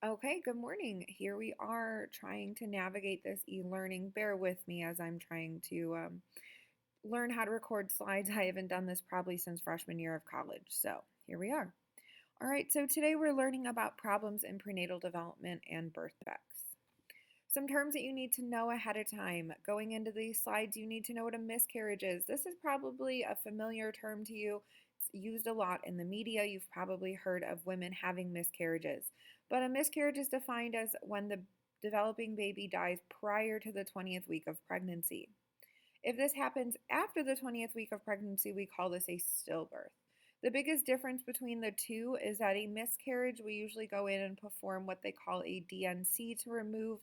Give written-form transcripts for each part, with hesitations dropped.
Okay, good morning. Here we are trying to navigate this e-learning. Bear with me as I'm trying to learn how to record slides. I haven't done this probably since freshman year of college. So here we are. All right, so today we're learning about problems in prenatal development and birth defects. Some terms that you need to know ahead of time. Going into these slides, you need to know what a miscarriage is. This is probably a familiar term to you. It's used a lot in the media. You've probably heard of women having miscarriages. But a miscarriage is defined as when the developing baby dies prior to the 20th week of pregnancy. If this happens after the 20th week of pregnancy, we call this a stillbirth. The biggest difference between the two is that a miscarriage, we usually go in and perform what they call a DNC to remove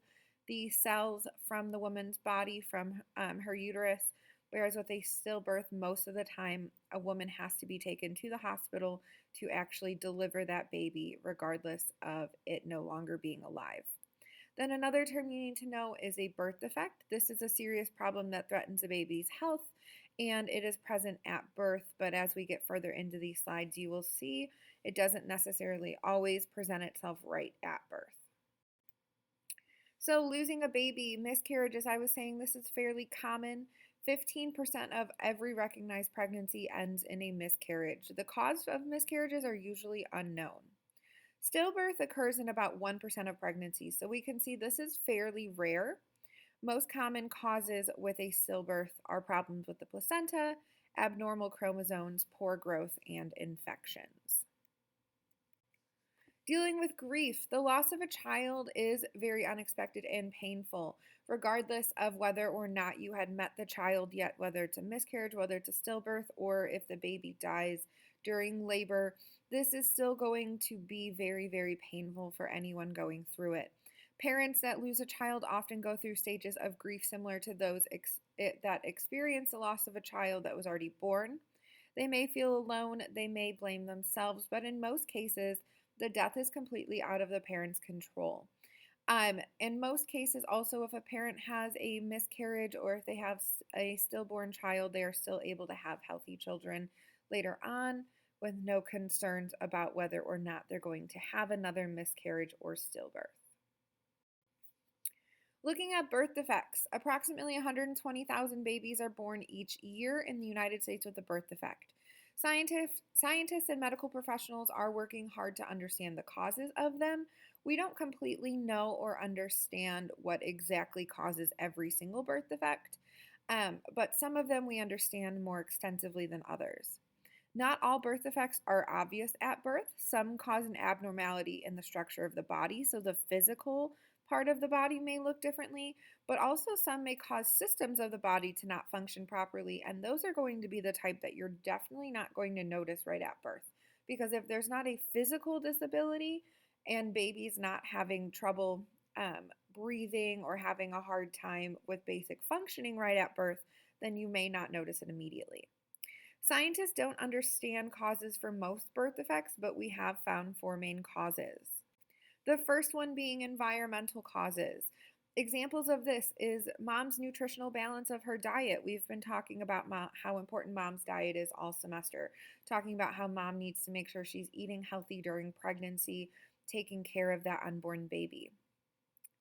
the cells from the woman's body, from her uterus. Whereas with a stillbirth, most of the time, a woman has to be taken to the hospital to actually deliver that baby, regardless of it no longer being alive. Then another term you need to know is a birth defect. This is a serious problem that threatens a baby's health and it is present at birth, but as we get further into these slides, you will see it doesn't necessarily always present itself right at birth. So losing a baby, miscarriage, as I was saying, this is fairly common. 15% of every recognized pregnancy ends in a miscarriage. The cause of miscarriages are usually unknown. Stillbirth occurs in about 1% of pregnancies, so we can see this is fairly rare. Most common causes with a stillbirth are problems with the placenta, abnormal chromosomes, poor growth, and infections. Dealing with grief, the loss of a child is very unexpected and painful, regardless of whether or not you had met the child yet, whether it's a miscarriage, whether it's a stillbirth, or if the baby dies during labor. This is still going to be very, very painful for anyone going through it. Parents that lose a child often go through stages of grief similar to those that experience the loss of a child that was already born. They may feel alone, they may blame themselves, but in most cases, the death is completely out of the parent's control. In most cases, also, if a parent has a miscarriage or if they have a stillborn child, they are still able to have healthy children later on with no concerns about whether or not they're going to have another miscarriage or stillbirth. Looking at birth defects, approximately 120,000 babies are born each year in the United States with a birth defect. Scientists and medical professionals are working hard to understand the causes of them. We don't completely know or understand what exactly causes every single birth defect, but some of them we understand more extensively than others. Not all birth defects are obvious at birth. Some cause an abnormality in the structure of the body, so the physical part of the body may look differently, but also some may cause systems of the body to not function properly, and those are going to be the type that you're definitely not going to notice right at birth. Because if there's not a physical disability and baby's not having trouble breathing or having a hard time with basic functioning right at birth, then you may not notice it immediately. Scientists don't understand causes for most birth defects, but we have found four main causes. The first one being environmental causes. Examples of this is mom's nutritional balance of her diet. We've been talking about how important mom's diet is all semester, talking about how mom needs to make sure she's eating healthy during pregnancy, taking care of that unborn baby.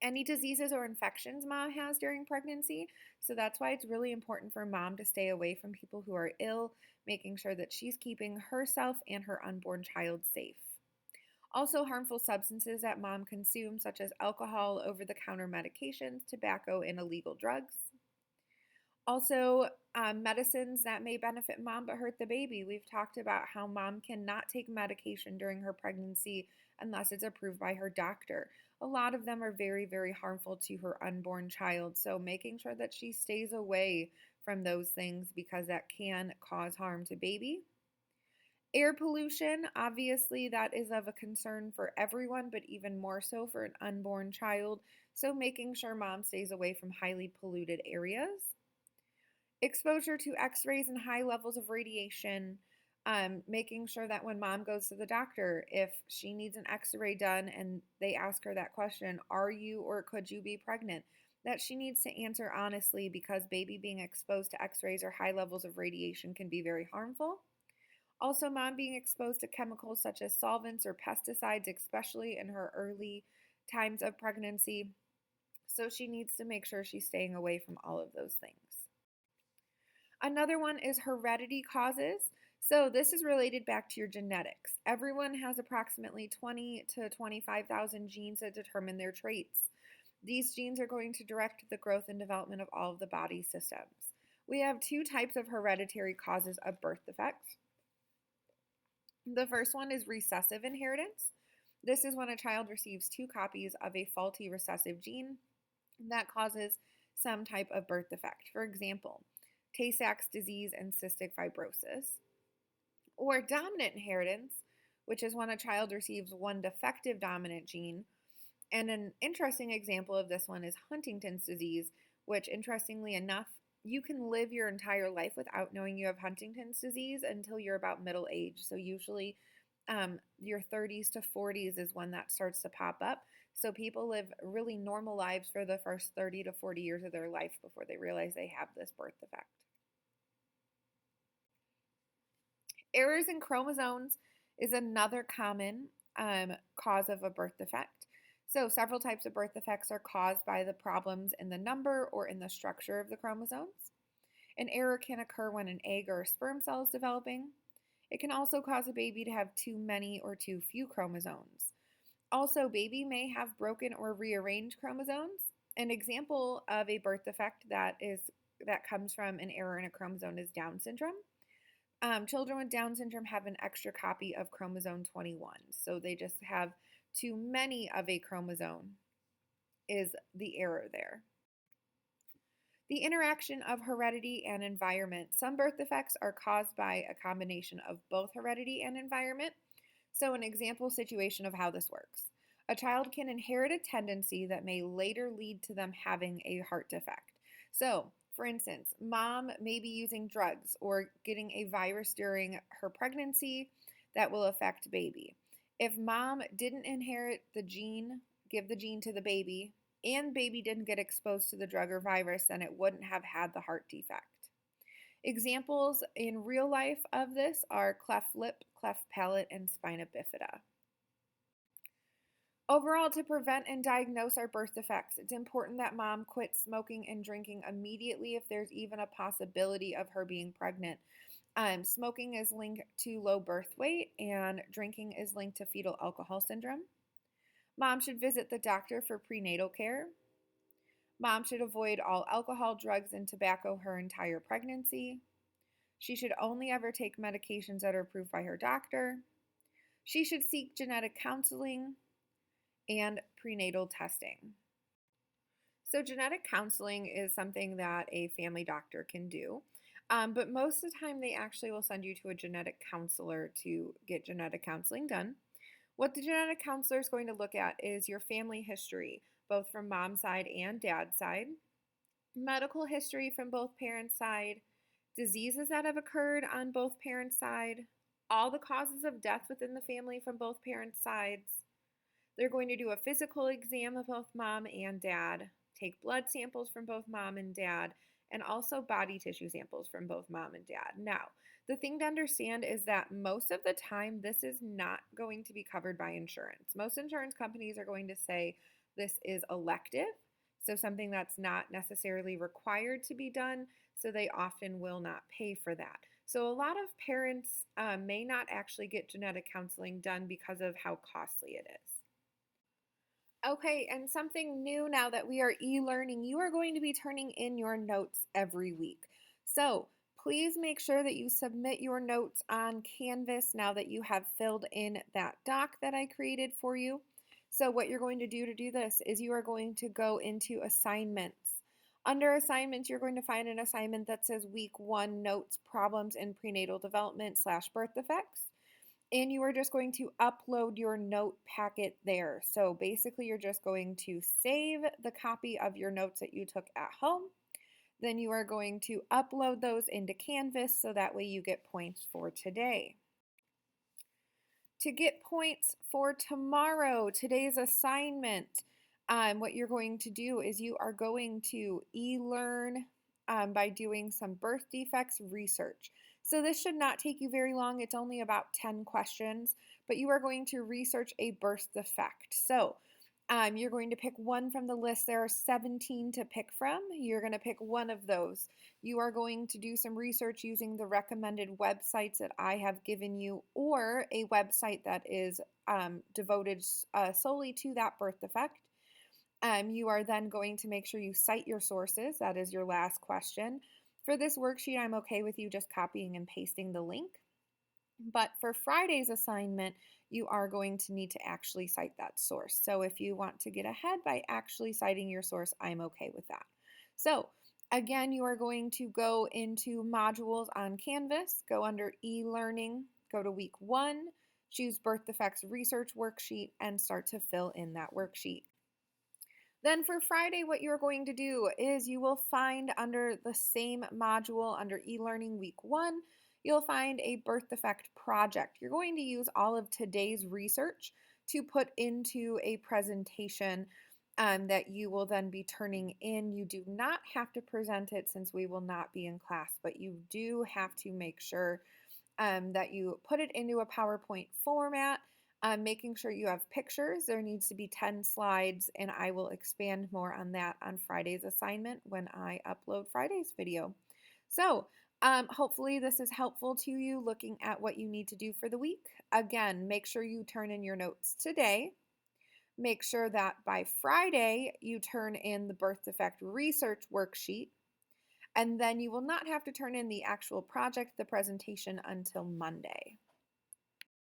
Any diseases or infections mom has during pregnancy. So that's why it's really important for mom to stay away from people who are ill, making sure that she's keeping herself and her unborn child safe. Also, harmful substances that mom consumes, such as alcohol, over the counter medications, tobacco, and illegal drugs. Also, medicines that may benefit mom but hurt the baby. We've talked about how mom cannot take medication during her pregnancy unless it's approved by her doctor. A lot of them are very, very harmful to her unborn child, so making sure that she stays away from those things because that can cause harm to baby. Air pollution, obviously, that is of a concern for everyone, but even more so for an unborn child. So, making sure mom stays away from highly polluted areas. Exposure to x rays and high levels of radiation, making sure that when mom goes to the doctor, if she needs an x ray done and they ask her that question, are you or could you be pregnant? That she needs to answer honestly because baby being exposed to x rays or high levels of radiation can be very harmful. Also, mom being exposed to chemicals such as solvents or pesticides, especially in her early times of pregnancy. So she needs to make sure she's staying away from all of those things. Another one is heredity causes. So this is related back to your genetics. Everyone has approximately 20 to 25,000 genes that determine their traits. These genes are going to direct the growth and development of all of the body systems. We have two types of hereditary causes of birth defects. The first one is recessive inheritance. This is when a child receives two copies of a faulty recessive gene that causes some type of birth defect. For example, Tay-Sachs disease and cystic fibrosis. Or dominant inheritance, which is when a child receives one defective dominant gene. And an interesting example of this one is Huntington's disease, which, interestingly enough, you can live your entire life without knowing you have Huntington's disease until you're about middle age. So usually your 30s to 40s is when that starts to pop up. So people live really normal lives for the first 30 to 40 years of their life before they realize they have this birth defect. Errors in chromosomes is another common cause of a birth defect. So several types of birth defects are caused by the problems in the number or in the structure of the chromosomes. An error can occur when an egg or a sperm cell is developing. It can also cause a baby to have too many or too few chromosomes. Also, baby may have broken or rearranged chromosomes. An example of a birth defect that comes from an error in a chromosome is Down syndrome. Children with Down syndrome have an extra copy of chromosome 21, so they just have too many of a chromosome is the error there. The interaction of heredity and environment. Some birth defects are caused by a combination of both heredity and environment. So an example situation of how this works. A child can inherit a tendency that may later lead to them having a heart defect. So, for instance, mom may be using drugs or getting a virus during her pregnancy that will affect baby. If mom didn't inherit the gene, give the gene to the baby, and baby didn't get exposed to the drug or virus, then it wouldn't have had the heart defect. Examples in real life of this are cleft lip, cleft palate, and spina bifida. Overall, to prevent and diagnose our birth defects, it's important that mom quit smoking and drinking immediately if there's even a possibility of her being pregnant. Smoking is linked to low birth weight, and drinking is linked to fetal alcohol syndrome. Mom should visit the doctor for prenatal care. Mom should avoid all alcohol, drugs, and tobacco her entire pregnancy. She should only ever take medications that are approved by her doctor. She should seek genetic counseling and prenatal testing. So genetic counseling is something that a family doctor can do, but most of the time they actually will send you to a genetic counselor to get genetic counseling done. What the genetic counselor is going to look at is your family history, both from mom's side and dad's side, medical history from both parents' side, diseases that have occurred on both parents' side, all the causes of death within the family from both parents' sides. They're going to do a physical exam of both mom and dad, take blood samples from both mom and dad, and also body tissue samples from both mom and dad. Now, the thing to understand is that most of the time, this is not going to be covered by insurance. Most insurance companies are going to say this is elective, so something that's not necessarily required to be done, so they often will not pay for that. So a lot of parents may not actually get genetic counseling done because of how costly it is. Okay, and something new now that we are e-learning, you are going to be turning in your notes every week. So please make sure that you submit your notes on Canvas now that you have filled in that doc that I created for you. So what you're going to do this is you are going to go into assignments. Under assignments, you're going to find an assignment that says Week 1 Notes, Problems in Prenatal Development / Birth Defects. And you are just going to upload your note packet there. So basically you're just going to save the copy of your notes that you took at home. Then you are going to upload those into Canvas so that way you get points for today. To get points for tomorrow, today's assignment, what you're going to do is you are going to e-learn by doing some birth defects research. So this should not take you very long. It's only about 10 questions, but you are going to research a birth defect. So You're going to pick one from the list. There are 17 to pick from. You're going to pick one of those. You are going to do some research using the recommended websites that I have given you, or a website that is devoted solely to that birth defect. You are then going to make sure you cite your sources. That is your last question. For this worksheet, I'm okay with you just copying and pasting the link. But for Friday's assignment, you are going to need to actually cite that source. So if you want to get ahead by actually citing your source, I'm okay with that. So again, you are going to go into modules on Canvas, go under e-learning, go to week 1, choose birth defects research worksheet, and start to fill in that worksheet. Then for Friday, what you're going to do is you will find under the same module under e-learning week 1, you'll find a birth defect project. You're going to use all of today's research to put into a presentation that you will then be turning in. You do not have to present it since we will not be in class, but you do have to make sure that you put it into a PowerPoint format, making sure you have pictures. There needs to be 10 slides, and I will expand more on that on Friday's assignment when I upload Friday's video. So hopefully this is helpful to you looking at what you need to do for the week. Again, make sure you turn in your notes today. Make sure that by Friday you turn in the birth defect research worksheet, and then you will not have to turn in the actual project, the presentation, until Monday.